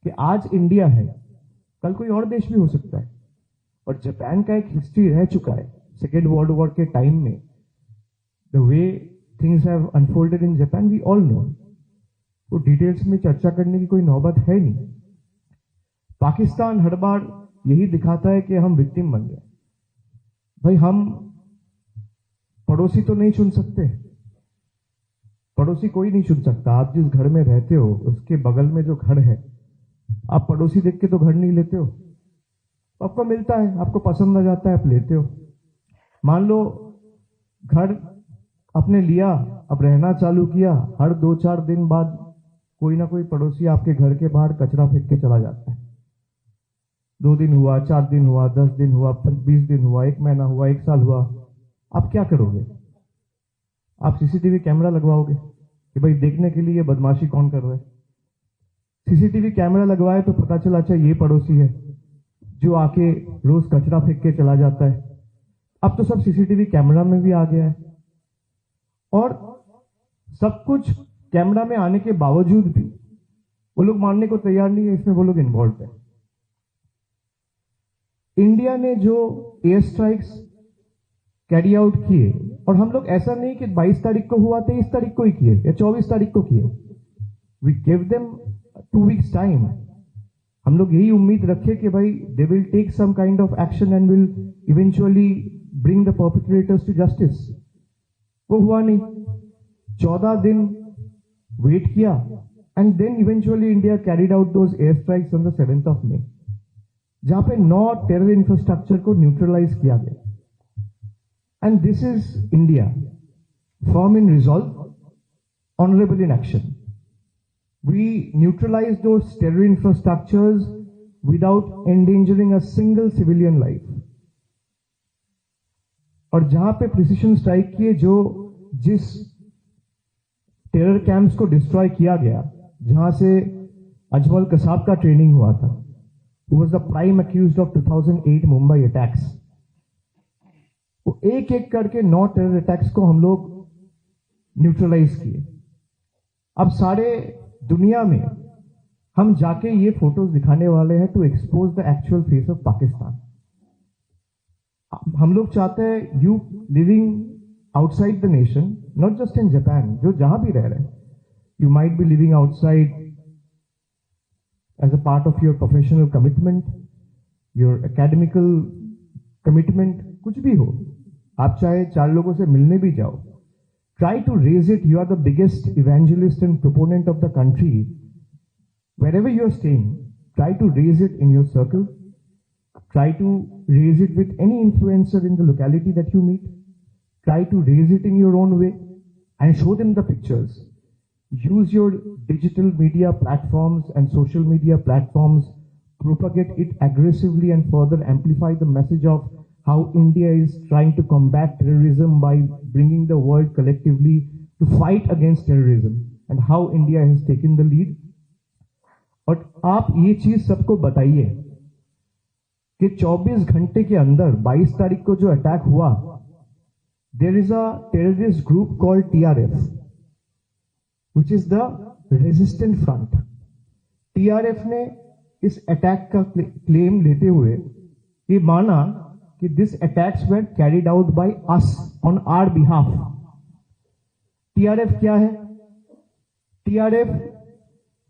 कि आज इंडिया है, कल कोई और देश भी हो सकता है। और जापान का एक हिस्ट्री रह चुका है सेकेंड वर्ल्ड वॉर के टाइम में। The way things have unfolded in Japan we all know. तो डिटेल्स में चर्चा करने की कोई नौबत है नहीं। पाकिस्तान हर बार यही दिखाता है कि हम विक्टिम बन गए। भाई, हम पड़ोसी तो नहीं चुन सकते, पड़ोसी कोई नहीं चुन सकता। आप जिस घर में रहते हो उसके बगल में जो घर है, आप पड़ोसी देख के तो घर नहीं लेते हो। आपको मिलता है, आपको पसंद आ जाता है, आप लेते हो। मान लो घर आपने लिया, अब रहना चालू किया, हर 2-4 दिन बाद कोई ना कोई पड़ोसी आपके घर के बाहर कचरा फेंक के चला जाता है। 2 दिन हुआ, 4 दिन हुआ, 10 दिन हुआ, 20 दिन हुआ, 1 महीना हुआ, 1 साल हुआ, आप क्या करोगे? आप सीसीटीवी कैमरा लगवाओगे कि भाई देखने के लिए ये बदमाशी कौन कर रहा है। सीसीटीवी कैमरा लगवाए तो पता चला अच्छा ये पड़ोसी है जो आके रोज कचरा फेंक के चला जाता है। अब तो सब सीसीटीवी कैमरा में भी आ गया है, और सब कुछ कैमरा में आने के बावजूद भी वो लोग मानने को तैयार नहीं है, इसमें वो लोग इन्वॉल्व है। इंडिया ने जो एयर स्ट्राइक्स कैरी आउट किए, और हम लोग ऐसा नहीं कि 22 तारीख को हुआ 23 तारीख को ही किए या 24 तारीख को किए। We give them 2 weeks time. हम लोग यही उम्मीद रखे कि भाई they will take some kind of action and will eventually bring the perpetrators to justice. वो हुआ नहीं। 14 दिन वेट किया and then eventually India carried out those air strikes on the 7th of May, जहां पे 9 टेरर इंफ्रास्ट्रक्चर को neutralise किया गया। And this is India, firm in resolve, honourable in action. We neutralized those terror infrastructures without endangering a single civilian life. और जहां पे precision strike किए, जो जिस टेरर कैंप्स को डिस्ट्रॉय किया गया, जहां से अजमल कसाब का ट्रेनिंग हुआ था, who was the prime accused of 2008 Mumbai attacks, वो एक एक करके 9 टेरर अटैक्स को हम लोग न्यूट्रलाइज किए। अब सारे दुनिया में हम जाके ये फोटोज दिखाने वाले हैं to expose the actual face of Pakistan. हम लोग चाहते हैं you living outside the nation, not just in Japan, जो जहां भी रह रहे हैं, you might be living outside as a part of your professional commitment, your academical commitment, कुछ भी हो, आप चाहे 4 लोगों से मिलने भी जाओ, try to raise it. You are the biggest evangelist and proponent of the country. Wherever you are staying, try to raise it in your circle. Try to raise it with any influencer in the locality that you meet. Try to raise it in your own way and show them the pictures. Use your digital media platforms and social media platforms, propagate it aggressively and further amplify the message of how India is trying to combat terrorism by bringing the world collectively to fight against terrorism and how India has taken the lead. और आप ये चीज सबको बताइए कि 24 घंटे के अंदर 22 तारीख को जो अटैक हुआ, there is a terrorist group called TRF, which is the resistant front. TRF ने इस अटैक का क्लेम लेते हुए ये माना कि this attacks were carried out by us on our behalf. TRF क्या है? TRF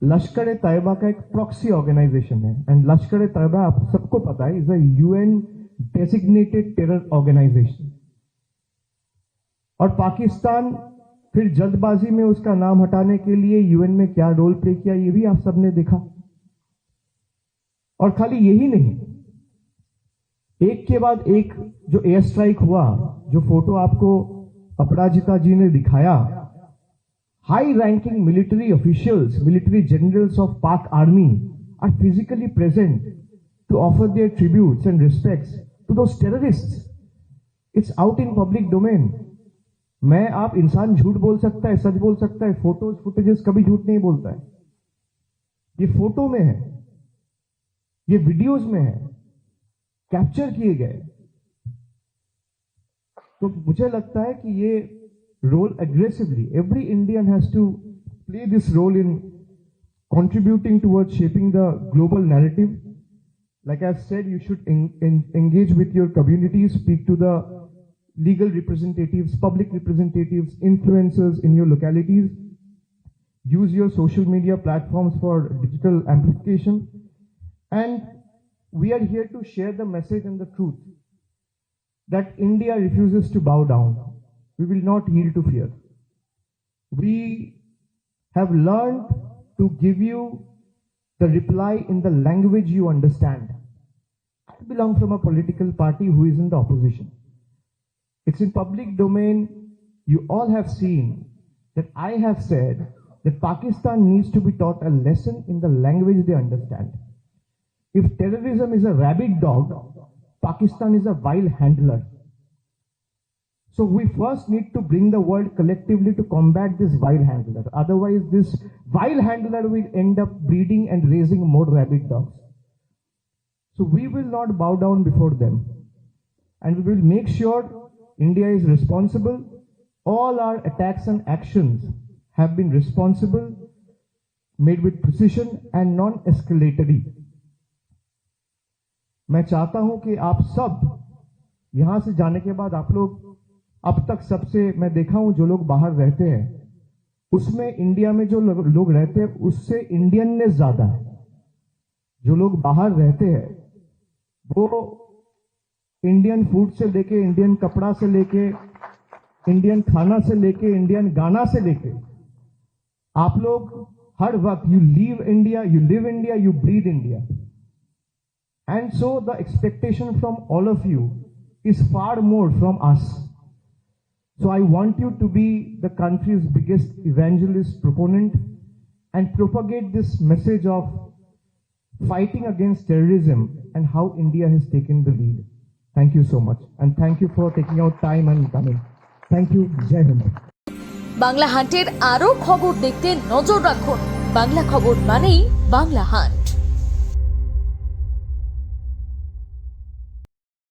लश्कर तैयबा का एक प्रॉक्सी ऑर्गेनाइजेशन है, एंड लश्कर तैयबा आप सबको पता है is a UN designated terror organization. और पाकिस्तान फिर जल्दबाजी में उसका नाम हटाने के लिए UN में क्या रोल प्ले किया, ये भी आप सबने देखा। और खाली यही नहीं, एक के बाद एक जो एयर स्ट्राइक हुआ, जो फोटो आपको अपराजिता जी ने दिखाया, high ranking military officials, military generals of Pak army are physically present to offer their tributes and respects to those terrorists. It's out in public domain. मैं आप इंसान झूठ बोल सकता है, सच बोल सकता है, फोटोज फुटेजेस कभी झूठ नहीं बोलता है। ये फोटो में है, ये वीडियोज में है, कैप्चर किए गए। तो मुझे लगता है कि ये role aggressively every Indian has to play this role in contributing towards shaping the global narrative. Like I've said, you should engage with your communities, speak to the legal representatives, public representatives, influencers in your localities. Use your social media platforms for digital amplification. And we are here to share the message and the truth that India refuses to bow down. We will not yield to fear. We have learned to give you the reply in the language you understand. I belong from a political party who is in the opposition. It's in public domain. You all have seen that I have said that Pakistan needs to be taught a lesson in the language they understand. If terrorism is a rabid dog, Pakistan is a wild handler. So we first need to bring the world collectively to combat this wild handler. Otherwise, this wild handler will end up breeding and raising more rabid dogs. So we will not bow down before them. And we will make sure India is responsible. All our attacks and actions have been responsible, made with precision and non-escalatory. मैं चाहता हूं कि आप सब यहां से जाने के बाद आप लोग अब तक सबसे मैं देखा हूं जो लोग बाहर रहते हैं उसमें इंडिया में जो लोग रहते हैं उससे इंडियननेस ज्यादा है. जो लोग बाहर रहते हैं वो इंडियन फूड से लेके, इंडियन कपड़ा से लेके, इंडियन खाना से लेके, इंडियन गाना से लेके आप लोग हर वक्त you live India, you breathe India. And so the expectation from all of you is far more from us. So I want you to be the country's biggest evangelist proponent and propagate this message of fighting against terrorism and how India has taken the lead. Thank you so much. And thank you for taking out time and coming. Thank you. Jai Hind. Bangla হান্টের আরো খবর দেখতে নজর রাখুন। বাংলা খবর মানেই Bangla hunt.